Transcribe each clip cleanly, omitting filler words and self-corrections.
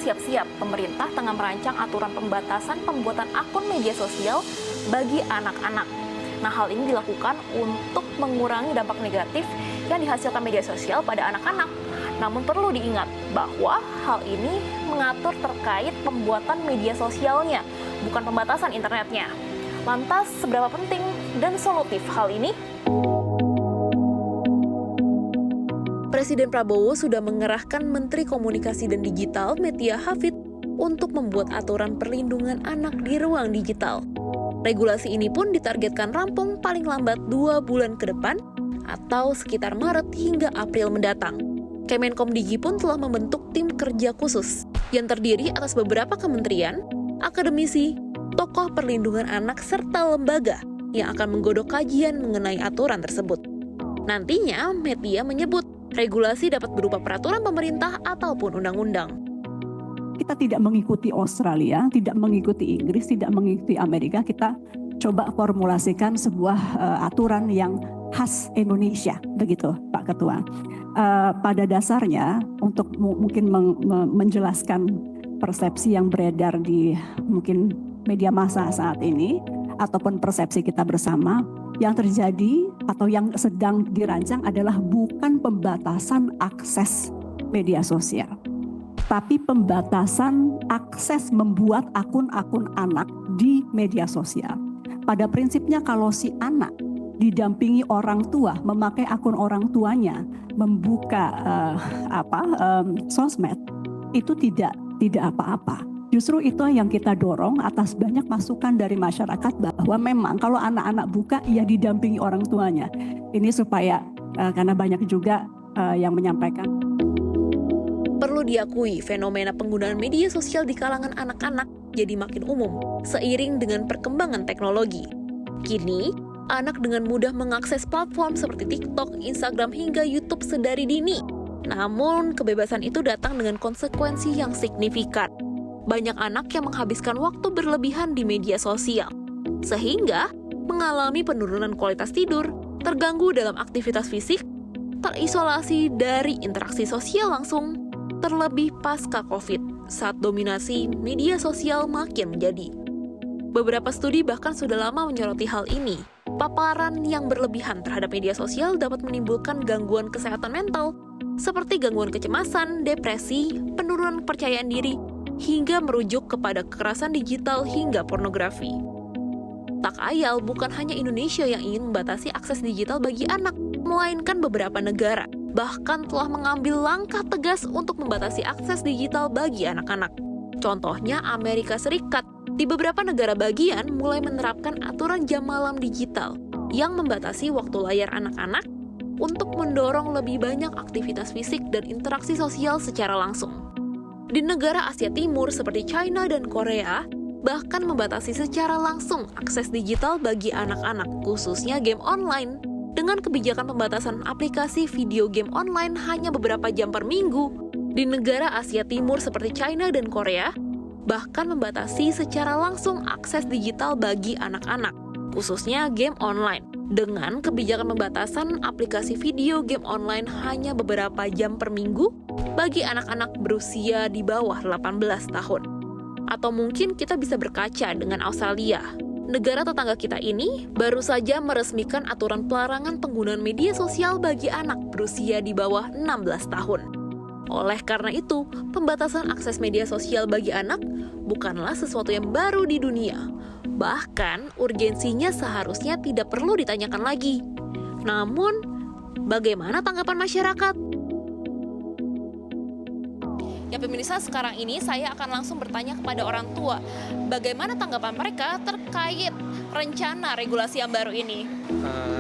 siap-siap, pemerintah tengah merancang aturan pembatasan pembuatan akun media sosial bagi anak-anak. Nah, hal ini dilakukan untuk mengurangi dampak negatif yang dihasilkan media sosial pada anak-anak. Namun perlu diingat bahwa hal ini mengatur terkait pembuatan media sosialnya, bukan pembatasan internetnya. Lantas, seberapa penting dan solutif hal ini? Presiden Prabowo sudah mengerahkan Menteri Komunikasi dan Digital Metia Hafid untuk membuat aturan perlindungan anak di ruang digital. Regulasi ini pun ditargetkan rampung paling lambat 2 bulan ke depan atau sekitar Maret hingga April mendatang. Kemenkomdigi pun telah membentuk tim kerja khusus yang terdiri atas beberapa kementerian, akademisi, tokoh perlindungan anak, serta lembaga yang akan menggodok kajian mengenai aturan tersebut. Nantinya, Metia menyebut regulasi dapat berupa peraturan pemerintah ataupun undang-undang. Kita tidak mengikuti Australia, tidak mengikuti Inggris, tidak mengikuti Amerika. Kita coba formulasikan sebuah aturan yang khas Indonesia, begitu Pak Ketua. Pada dasarnya, untuk mungkin menjelaskan persepsi yang beredar di mungkin media massa saat ini, ataupun persepsi kita bersama, yang terjadi atau yang sedang dirancang adalah bukan pembatasan akses media sosial, tapi pembatasan akses membuat akun-akun anak di media sosial. Pada prinsipnya kalau si anak didampingi orang tua, memakai akun orang tuanya, membuka sosmed, itu tidak apa-apa. Justru itu yang kita dorong atas banyak masukan dari masyarakat bahwa memang kalau anak-anak buka ya didampingi orang tuanya. Ini supaya karena banyak juga yang menyampaikan. Perlu diakui fenomena penggunaan media sosial di kalangan anak-anak jadi makin umum seiring dengan perkembangan teknologi. Kini, anak dengan mudah mengakses platform seperti TikTok, Instagram hingga YouTube sedari dini. Namun, kebebasan itu datang dengan konsekuensi yang signifikan. Banyak anak yang menghabiskan waktu berlebihan di media sosial, sehingga mengalami penurunan kualitas tidur, terganggu dalam aktivitas fisik, terisolasi dari interaksi sosial langsung, terlebih pasca COVID, saat dominasi media sosial makin menjadi. Beberapa studi bahkan sudah lama menyoroti hal ini. Paparan yang berlebihan terhadap media sosial dapat menimbulkan gangguan kesehatan mental, seperti gangguan kecemasan, depresi, penurunan kepercayaan diri, hingga merujuk kepada kekerasan digital hingga pornografi. Tak ayal, bukan hanya Indonesia yang ingin membatasi akses digital bagi anak, melainkan beberapa negara bahkan telah mengambil langkah tegas untuk membatasi akses digital bagi anak-anak. Contohnya Amerika Serikat. Di beberapa negara bagian mulai menerapkan aturan jam malam digital yang membatasi waktu layar anak-anak untuk mendorong lebih banyak aktivitas fisik dan interaksi sosial secara langsung. Di negara Asia Timur seperti China dan Korea, bahkan membatasi secara langsung akses digital bagi anak-anak, khususnya game online, dengan kebijakan pembatasan aplikasi video game online hanya beberapa jam per minggu. Di negara Asia Timur seperti China dan Korea, bahkan membatasi secara langsung akses digital bagi anak-anak, khususnya game online, dengan kebijakan pembatasan aplikasi video game online hanya beberapa jam per minggu bagi anak-anak berusia di bawah 18 tahun. Atau mungkin kita bisa berkaca dengan Australia. Negara tetangga kita ini baru saja meresmikan aturan pelarangan penggunaan media sosial bagi anak berusia di bawah 16 tahun. Oleh karena itu, pembatasan akses media sosial bagi anak bukanlah sesuatu yang baru di dunia. Bahkan, urgensinya seharusnya tidak perlu ditanyakan lagi. Namun, bagaimana tanggapan masyarakat? Ya pemirsa, sekarang ini saya akan langsung bertanya kepada orang tua, bagaimana tanggapan mereka terkait rencana regulasi yang baru ini?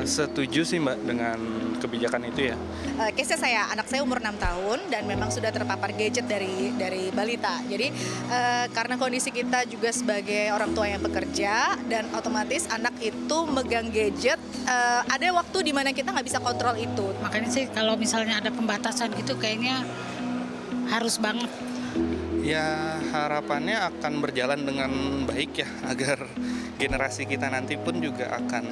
Setuju sih Mbak dengan kebijakan itu ya. Case-nya anak saya umur 6 tahun dan memang sudah terpapar gadget dari balita. Jadi karena kondisi kita juga sebagai orang tua yang bekerja dan otomatis anak itu megang gadget, ada waktu di mana kita nggak bisa kontrol itu. Makanya sih kalau misalnya ada pembatasan gitu kayaknya harus banget. Ya harapannya akan berjalan dengan baik ya, agar generasi kita nanti pun juga akan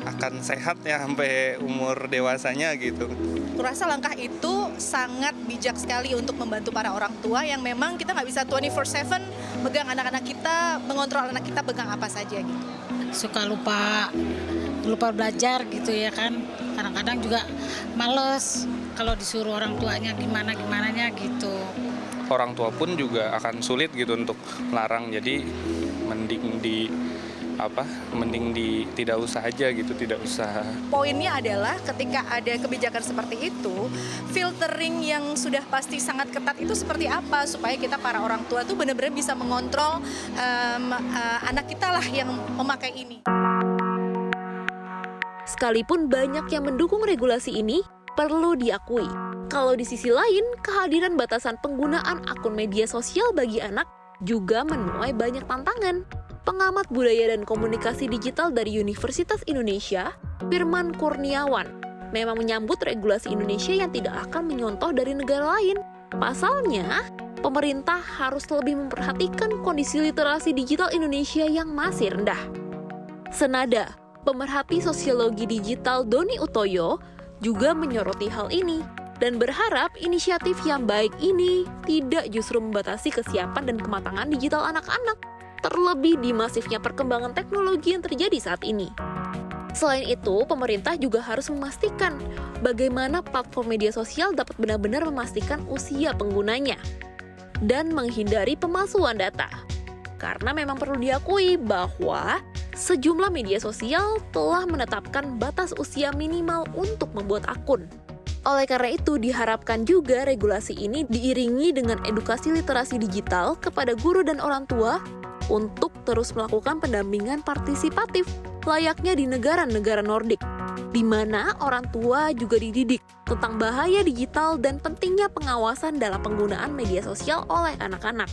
akan sehat ya sampai umur dewasanya gitu. Kurasa langkah itu sangat bijak sekali untuk membantu para orang tua yang memang kita nggak bisa 24/7 megang anak-anak kita, mengontrol anak kita pegang apa saja gitu. Suka lupa belajar gitu ya kan. Kadang-kadang juga males kalau disuruh orang tuanya gimananya gitu. Orang tua pun juga akan sulit gitu untuk melarang, jadi mending tidak usah aja gitu, tidak usah. Poinnya adalah ketika ada kebijakan seperti itu, filtering yang sudah pasti sangat ketat itu seperti apa supaya kita para orang tua tuh benar-benar bisa mengontrol anak kita lah yang memakai ini. Sekalipun banyak yang mendukung regulasi ini, perlu diakui, kalau di sisi lain, kehadiran batasan penggunaan akun media sosial bagi anak juga menuai banyak tantangan. Pengamat budaya dan komunikasi digital dari Universitas Indonesia, Firman Kurniawan, memang menyambut regulasi Indonesia yang tidak akan menyontoh dari negara lain. Pasalnya, pemerintah harus lebih memperhatikan kondisi literasi digital Indonesia yang masih rendah. Senada, pemerhati sosiologi digital Doni Utoyo juga menyoroti hal ini dan berharap inisiatif yang baik ini tidak justru membatasi kesiapan dan kematangan digital anak-anak, terlebih di masifnya perkembangan teknologi yang terjadi saat ini. Selain itu, pemerintah juga harus memastikan bagaimana platform media sosial dapat benar-benar memastikan usia penggunanya dan menghindari pemalsuan data. Karena memang perlu diakui bahwa sejumlah media sosial telah menetapkan batas usia minimal untuk membuat akun. Oleh karena itu, diharapkan juga regulasi ini diiringi dengan edukasi literasi digital kepada guru dan orang tua untuk terus melakukan pendampingan partisipatif layaknya di negara-negara Nordik, di mana orang tua juga dididik tentang bahaya digital dan pentingnya pengawasan dalam penggunaan media sosial oleh anak-anak.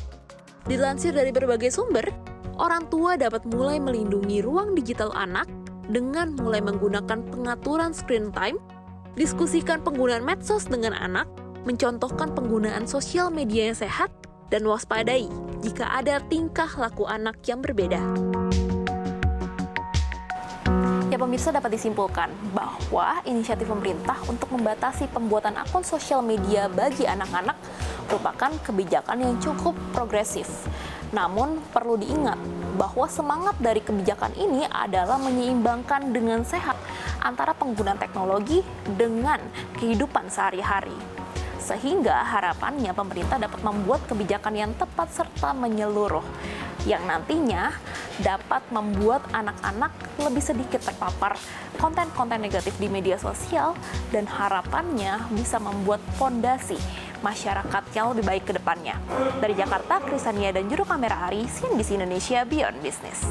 Dilansir dari berbagai sumber, orang tua dapat mulai melindungi ruang digital anak dengan mulai menggunakan pengaturan screen time, diskusikan penggunaan medsos dengan anak, mencontohkan penggunaan sosial media yang sehat, dan waspadai jika ada tingkah laku anak yang berbeda. Ya pemirsa, dapat disimpulkan bahwa inisiatif pemerintah untuk membatasi pembuatan akun sosial media bagi anak-anak merupakan kebijakan yang cukup progresif. Namun perlu diingat bahwa semangat dari kebijakan ini adalah menyeimbangkan dengan sehat antara penggunaan teknologi dengan kehidupan sehari-hari. Sehingga harapannya pemerintah dapat membuat kebijakan yang tepat serta menyeluruh, yang nantinya dapat membuat anak-anak lebih sedikit terpapar konten-konten negatif di media sosial dan harapannya bisa membuat fondasi masyarakat yang lebih baik ke depannya. Dari Jakarta, Krisania dan juru kamera Ari, CNBC Indonesia Beyond Business.